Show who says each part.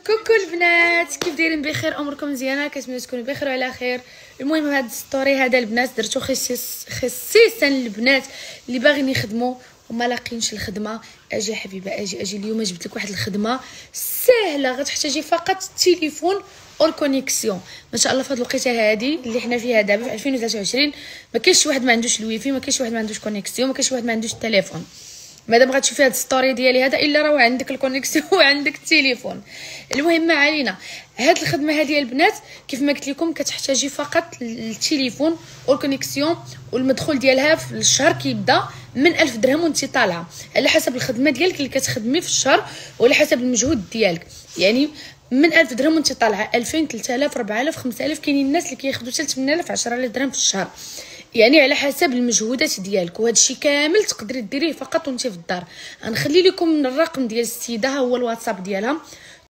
Speaker 1: كوكو البنات، كيف دايرين؟ بخير؟ اموركم مزيانه؟ كنتمنى تكونوا بخير وعلى خير. المهم هذا ستوري هذا البنات درتو خصيصا للبنات اللي باغيين يخدموا وما لاقينش الخدمه. اجي حبيبه اجي اليوم جبت لك واحد الخدمه سهله، غتحتاجي فقط التليفون اور كونيكسيون. ما شاء الله في هذه الوقيته هذه اللي حنا فيها دابا في 2023 ما كاينش واحد ما عندوش الويفي، ما كاينش واحد ما عندوش كونيكسيون، ما كاينش واحد ما عندوش التليفون. مادام غتشوفي هاد الستوري ديالي هذا الا راه عندك الكونيكسيون وعندك التليفون. المهم ما علينا، هاد الخدمه هذه البنات كيف ما قلت لكم كتحتاجي فقط التليفون والكونيكسيون، والمدخول ديالها في الشهر كيبدا من 1000 درهم وانت طالعه، على حسب الخدمه ديالك اللي كتخدمي في الشهر وعلى حسب المجهود ديالك. يعني من 1000 درهم وانت طالعه 2000 3000 4000 5000، كاينين الناس اللي كياخذوا حتى 8000 10000 درهم في الشهر، يعني على حسب المجهودات ديالك. وهذا الشيء كامل تقدري ديريه فقط وانت في الدار. غنخلي لكم الرقم ديال السيده، ها هو الواتساب ديالها،